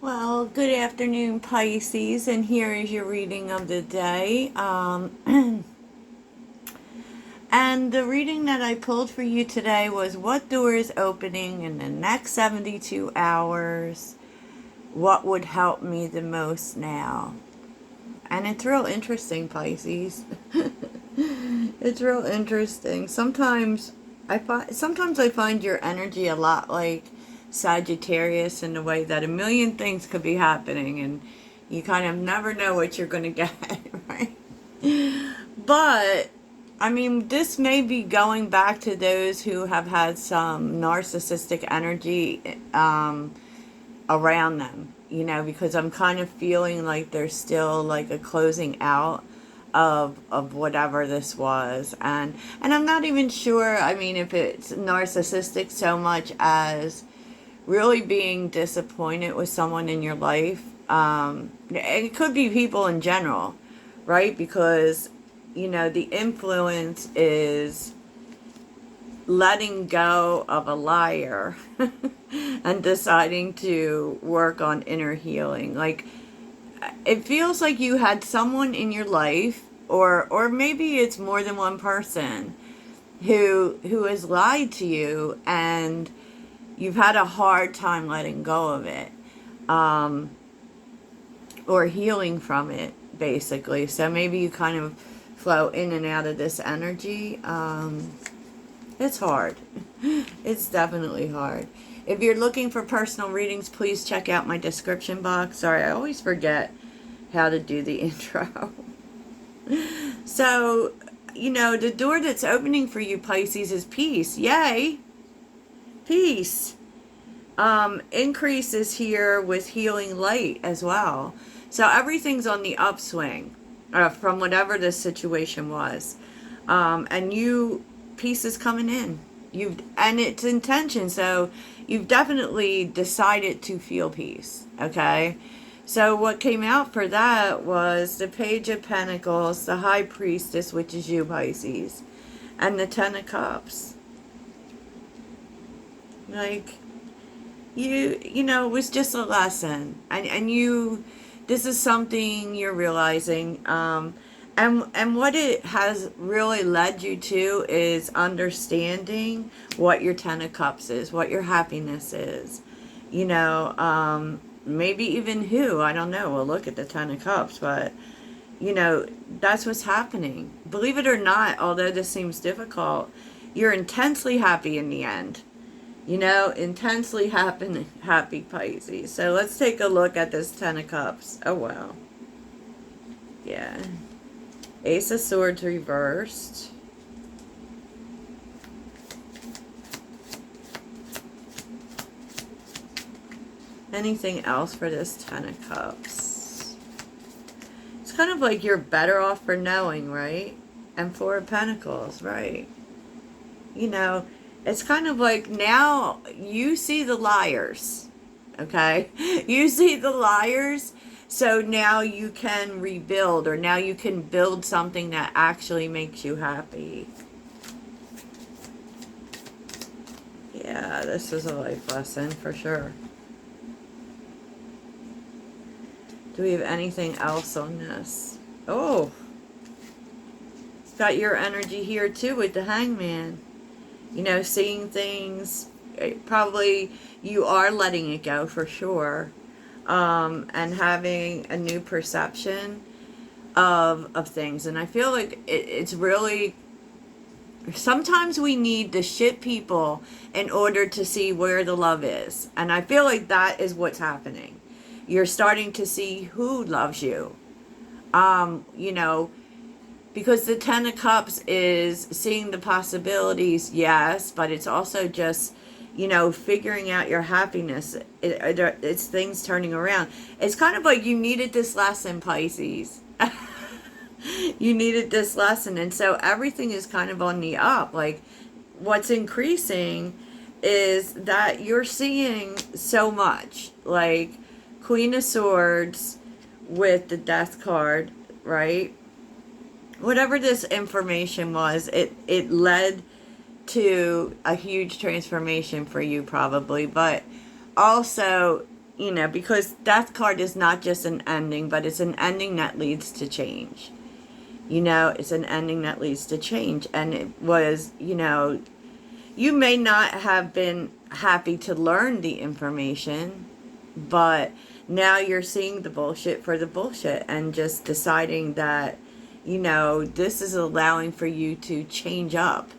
Well, good afternoon, Pisces, and here is your reading of the day. And the reading that I pulled for you today was what door is opening in the next 72 hours? What would help me the most now? And it's real interesting, Pisces. It's real interesting. Sometimes I find your energy a lot like Sagittarius in the way that a million things could be happening and you kind of never know what you're going to get, right? But I mean, this may be going back to those who have had some narcissistic energy around them, because I'm kind of feeling like there's still like a closing out of whatever this was, and I'm not even sure. I mean, if it's narcissistic so much as really being disappointed with someone in your life. It could be people in general, right? Because the influence is letting go of a liar and deciding to work on inner healing. Like, it feels like you had someone in your life, or maybe it's more than one person who has lied to you, and you've had a hard time letting go of it, or healing from it, basically. So maybe you kind of flow in and out of this energy. It's hard. It's definitely hard. If you're looking for personal readings, please check out my description box. Sorry, I always forget how to do the intro. So, the door that's opening for you, Pisces, is peace. Yay! Peace. Increase is here with healing light as well. So everything's on the upswing from whatever this situation was. Peace is coming in. And it's intention. So you've definitely decided to feel peace. Okay. So what came out for that was the Page of Pentacles, the High Priestess, which is you, Pisces, and the Ten of Cups. Like, it was just a lesson. And this is something you're realizing. And what it has really led you to is understanding what your Ten of Cups is, what your happiness is. Maybe even who, I don't know. We'll look at the Ten of Cups, but, that's what's happening. Believe it or not, although this seems difficult, you're intensely happy in the end. Intensely happy Pisces. So let's take a look at this Ten of Cups. Oh, wow. Yeah. Ace of Swords reversed. Anything else for this Ten of Cups? It's kind of like you're better off for knowing, right? And Four of Pentacles, right? It's kind of like now you see the liars, okay? You see the liars, so now you can rebuild, or now you can build something that actually makes you happy. Yeah, this is a life lesson for sure. Do we have anything else on this? Oh, it's got your energy here too with the Hangman. Seeing things, probably you are letting it go for sure, and having a new perception of things. And I feel like it's really, sometimes we need the shit people in order to see where the love is. And I feel like that is what's happening. You're starting to see who loves you. Because the Ten of Cups is seeing the possibilities, yes, but it's also just, figuring out your happiness. It's things turning around. It's kind of like you needed this lesson, Pisces. You needed this lesson. And so everything is kind of on the up. Like, what's increasing is that you're seeing so much. Like, Queen of Swords with the Death card, right? Whatever this information was, it led to a huge transformation for you probably. But also, you know, because Death card is not just an ending, but it's an ending that leads to change. You know, it's an ending that leads to change. And it was, you know, you may not have been happy to learn the information, but now you're seeing the bullshit for the bullshit and just deciding that, you know, this is allowing for you to change up,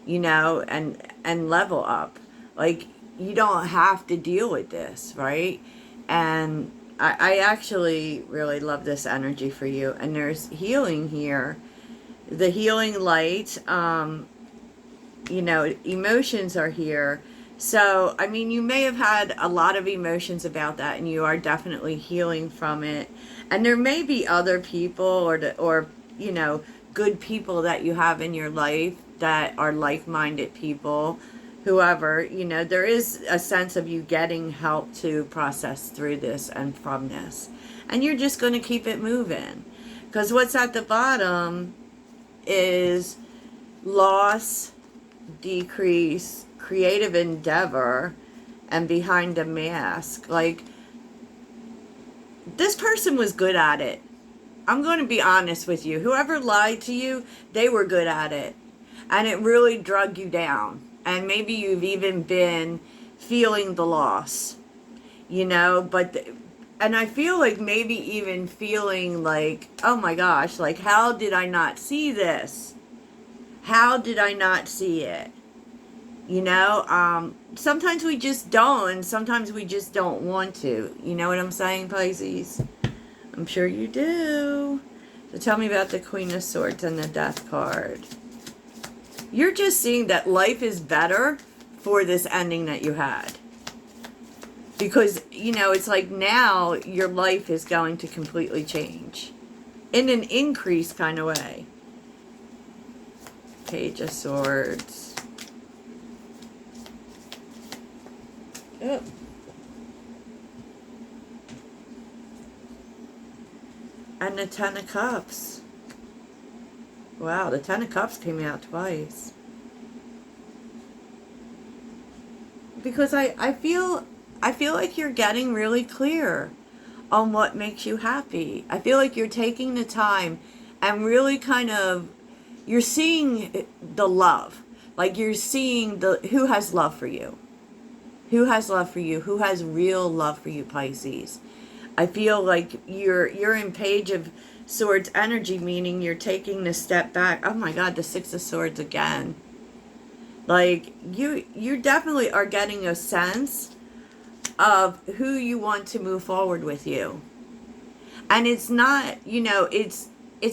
you know, and level up. Like, you don't have to deal with this, right? And I actually really love this energy for you. And there's healing here. The healing light, you know, emotions are here. So, I mean, you may have had a lot of emotions about that, and you are definitely healing from it. And there may be other people or you know, good people that you have in your life that are like-minded people. Whoever, you know, there is a sense of you getting help to process through this and from this. And you're just going to keep it moving. Because what's at the bottom is loss, decrease, creative endeavor, and behind a mask. Like, this person was good at it. I'm going to be honest with you. Whoever lied to you, they were good at it. And it really drug you down. And maybe you've even been feeling the loss, you know, and I feel like maybe even feeling like, oh my gosh, like, how did I not see this? How did I not see it? You know, sometimes we just don't, and sometimes we just don't want to. You know what I'm saying, Pisces? I'm sure you do. So tell me about the Queen of Swords and the Death card. You're just seeing that life is better for this ending that you had. Because, you know, it's like now your life is going to completely change. In an increased kind of way. Page of Swords. Oh. And the Ten of Cups. Wow, the Ten of Cups came out twice. Because I feel like you're getting really clear on what makes you happy. I feel like you're taking the time and really kind of, you're seeing the love. Like, you're seeing who has love for you. Who has love for you? Who has real love for you, Pisces? I feel like you're in Page of Swords energy, meaning you're taking the step back. Oh my God, the Six of Swords again. Like, you definitely are getting a sense of who you want to move forward with you. And it's not, you know, it's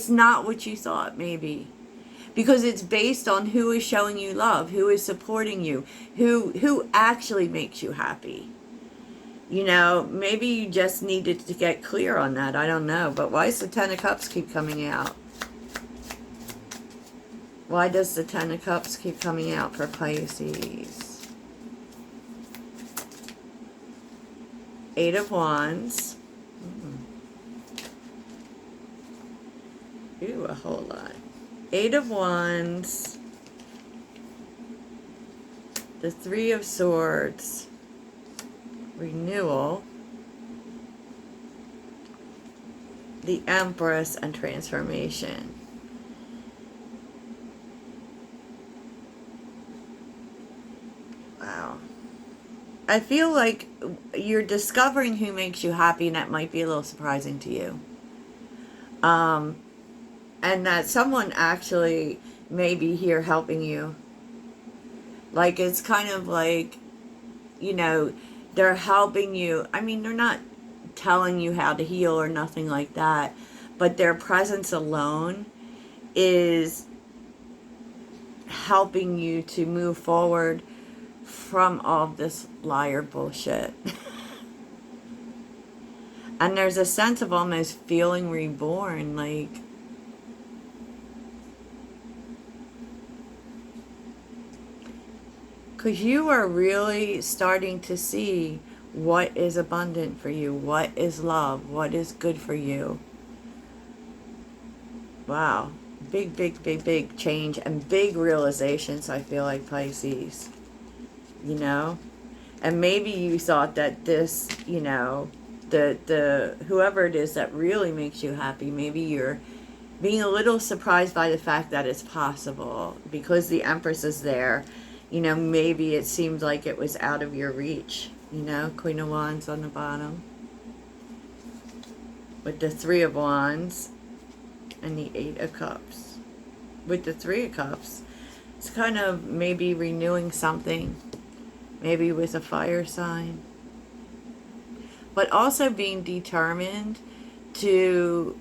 not what you thought, maybe. Because it's based on who is showing you love, who is supporting you, who actually makes you happy. You know, maybe you just needed to get clear on that. I don't know. But why does the Ten of Cups keep coming out? Why does the Ten of Cups keep coming out for Pisces? Eight of Wands. Ooh, a whole lot. Eight of Wands. The Three of Swords. Renewal. The Empress and transformation. Wow. I feel like you're discovering who makes you happy, and that might be a little surprising to you. And that someone actually may be here helping you. Like, it's kind of like, you know, they're helping you. I mean, they're not telling you how to heal or nothing like that, but their presence alone is helping you to move forward from all this liar bullshit. And there's a sense of almost feeling reborn, like, because you are really starting to see what is abundant for you, what is love, what is good for you. Wow. Big, big, big, big change and big realizations, I feel like, Pisces. You know? And maybe you thought that this, you know, the whoever it is that really makes you happy, maybe you're being a little surprised by the fact that it's possible because the Empress is there. You know, maybe it seemed like it was out of your reach. You know, Queen of Wands on the bottom with the Three of Wands and the Eight of Cups. With the Three of Cups, it's kind of maybe renewing something, maybe with a fire sign, but also being determined to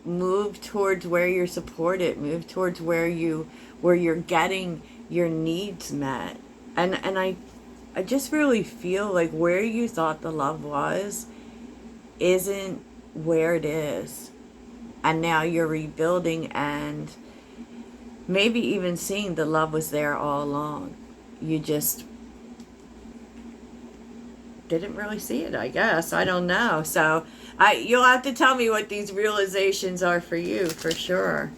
move towards where you're supported, move towards where you're getting your needs met. And I just really feel like where you thought the love was isn't where it is. And now you're rebuilding and maybe even seeing the love was there all along. You just didn't really see it, I guess. I don't know. So you'll have to tell me what these realizations are for you, for sure.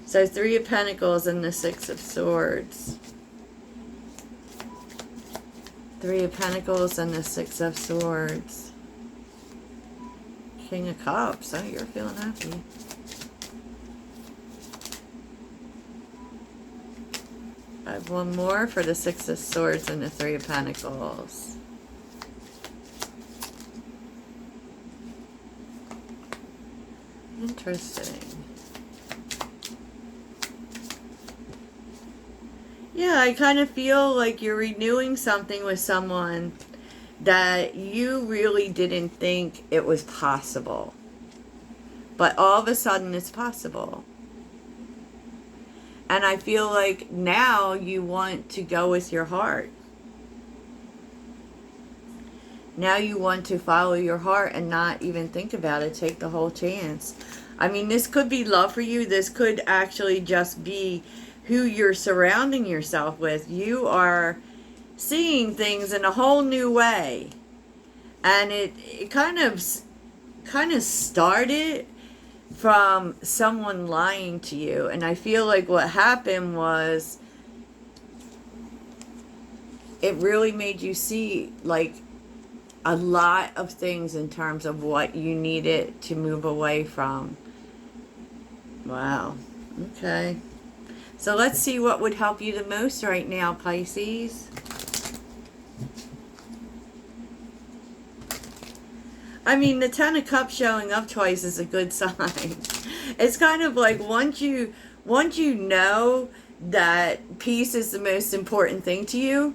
So Three of Pentacles and the Six of Swords. Three of Pentacles and the Six of Swords. King of Cups. Oh, you're feeling happy. I have one more for the Six of Swords and the Three of Pentacles. Interesting. Yeah, I kind of feel like you're renewing something with someone that you really didn't think it was possible. But all of a sudden it's possible. And I feel like now you want to go with your heart. Now you want to follow your heart and not even think about it. Take the whole chance. I mean, this could be love for you. This could actually just be who you're surrounding yourself with. You are seeing things in a whole new way. And it kind of started from someone lying to you. And I feel like what happened was it really made you see like a lot of things in terms of what you needed to move away from. Wow. Okay. So let's see what would help you the most right now, Pisces. I mean, the Ten of Cups showing up twice is a good sign. It's kind of like once you know that peace is the most important thing to you,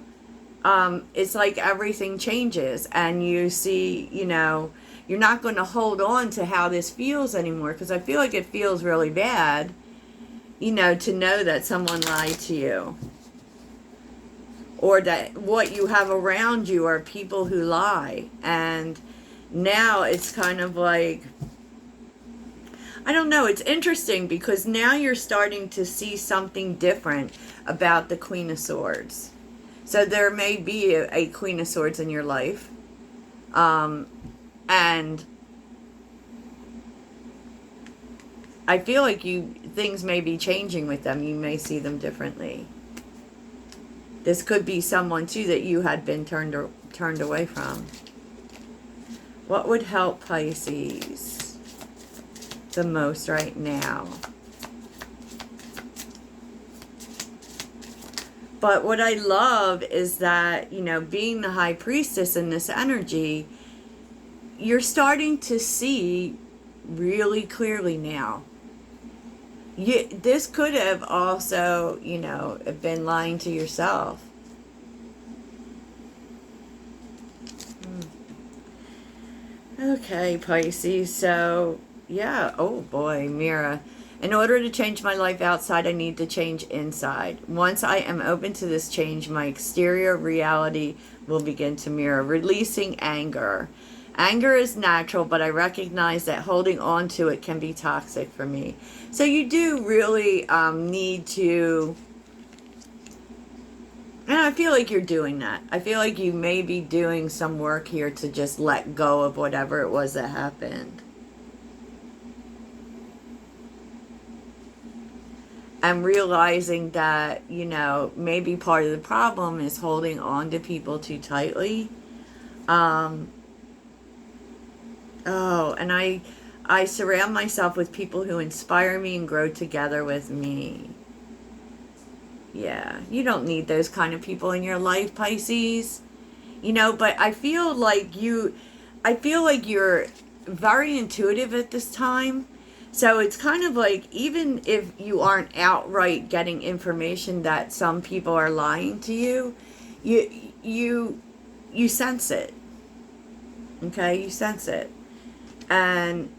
it's like everything changes and you see, you know, you're not going to hold on to how this feels anymore, because I feel like it feels really bad, you know, to know that someone lied to you, or that what you have around you are people who lie. And now it's kind of like, I don't know, it's interesting because now you're starting to see something different about the Queen of Swords. So there may be a Queen of Swords in your life. And I feel like things may be changing with them. You may see them differently. This could be someone too that you had been turned away from. What would help Pisces the most right now? But what I love is that, you know, being the High Priestess in this energy, you're starting to see really clearly now. This could have also, you know, been lying to yourself. Okay, Pisces. So, yeah. Oh, boy, Mirror. In order to change my life outside, I need to change inside. Once I am open to this change, my exterior reality will begin to mirror. Releasing anger. Anger is natural, but I recognize that holding on to it can be toxic for me. So you do really need to... And I feel like you're doing that. I feel like you may be doing some work here to just let go of whatever it was that happened. and realizing that, you know, maybe part of the problem is holding on to people too tightly. And I surround myself with people who inspire me and grow together with me. Yeah, you don't need those kind of people in your life, Pisces. You know, but I feel like you're very intuitive at this time. So it's kind of like, even if you aren't outright getting information that some people are lying to you, you sense it. Okay, you sense it. And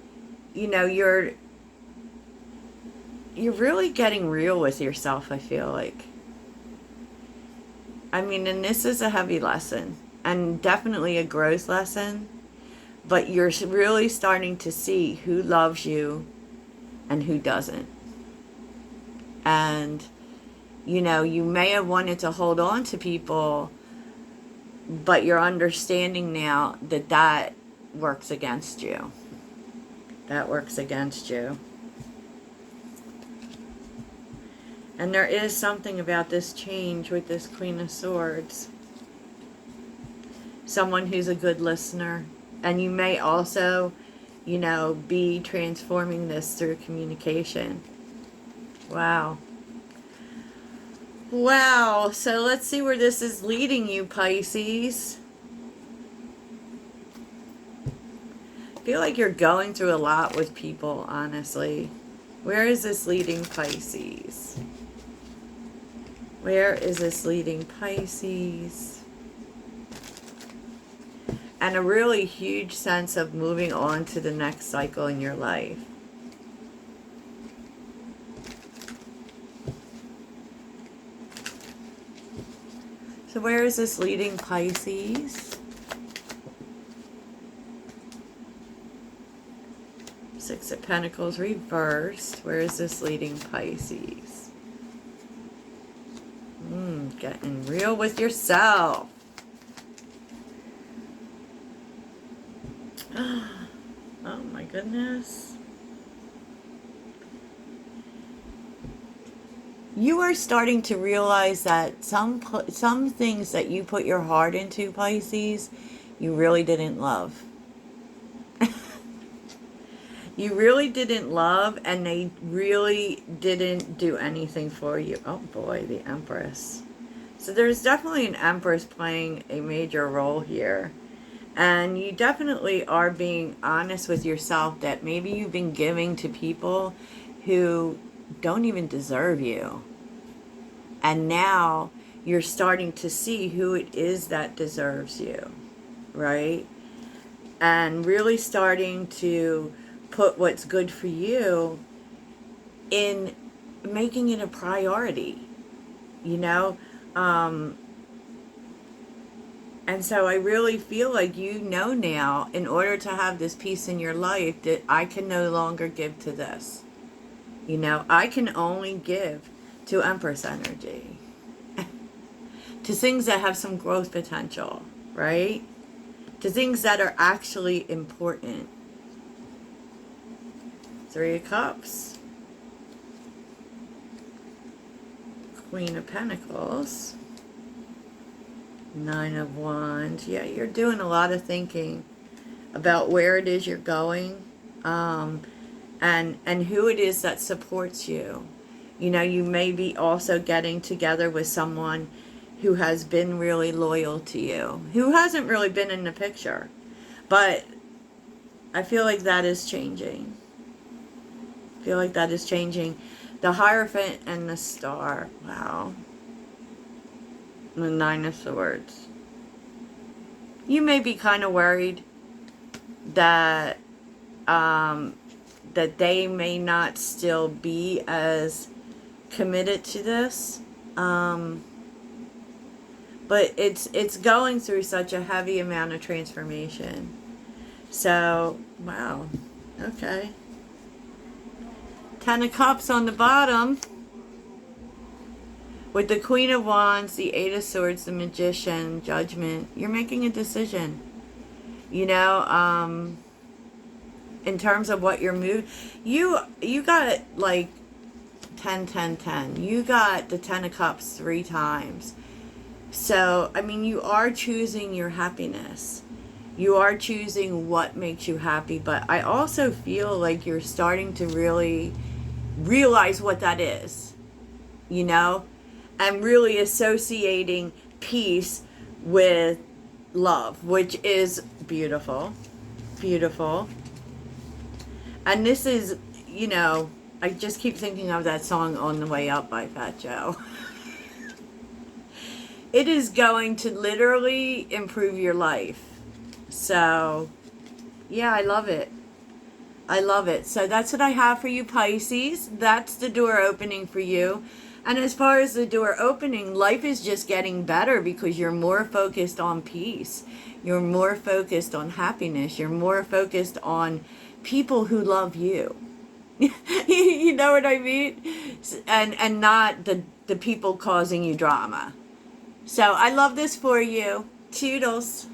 you know, you're really getting real with yourself, I feel like. I mean, and this is a heavy lesson and definitely a growth lesson, but you're really starting to see who loves you and who doesn't. And, you know, you may have wanted to hold on to people, but you're understanding now that that works against you. That works against you. And there is something about this change with this Queen of Swords. Someone who's a good listener. And you may also, you know, be transforming this through communication. Wow. Wow. So let's see where this is leading you, Pisces. I feel like you're going through a lot with people, honestly. Where is this leading, Pisces? Where is this leading, Pisces? And a really huge sense of moving on to the next cycle in your life. So where is this leading, Pisces? Six of Pentacles reversed. Where is this leading, Pisces? Getting real with yourself. Oh my goodness. You are starting to realize that some things that you put your heart into, Pisces, you really didn't love. You really didn't love, and they really didn't do anything for you. Oh boy, the Empress. So there's definitely an Empress playing a major role here. And you definitely are being honest with yourself that maybe you've been giving to people who don't even deserve you. And now you're starting to see who it is that deserves you, right? And really starting to put what's good for you in making it a priority, you know? And so I really feel like you know now, in order to have this peace in your life, that I can no longer give to this. You know, I can only give to Empress energy. To things that have some growth potential, right? To things that are actually important. Three of Cups. Queen of Pentacles. Nine of Wands. Yeah, you're doing a lot of thinking about where it is you're going, and who it is that supports you. You know, you may be also getting together with someone who has been really loyal to you, who hasn't really been in the picture, but I feel like that is changing. I feel like that is changing. The Hierophant and the Star. Wow. The Nine of Swords. You may be kind of worried that that they may not still be as committed to this, but it's going through such a heavy amount of transformation. So wow, okay. Ten of Cups on the bottom. With the Queen of Wands, the Eight of Swords, the Magician, Judgment. You're making a decision. You know, in terms of what you're moving. You got, like, 10, 10, 10. You got the 10 of Cups 3 times. So, I mean, you are choosing your happiness. You are choosing what makes you happy. But I also feel like you're starting to really realize what that is, you know? And really associating peace with love, which is beautiful. Beautiful. And this is, you know, I just keep thinking of that song On the Way Up by Fat Joe. It is going to literally improve your life. So, yeah, I love it. I love it. So that's what I have for you, Pisces. That's the door opening for you. And as far as the door opening, life is just getting better because you're more focused on peace. You're more focused on happiness. You're more focused on people who love you. You know what I mean? And not the people causing you drama. So I love this for you. Toodles.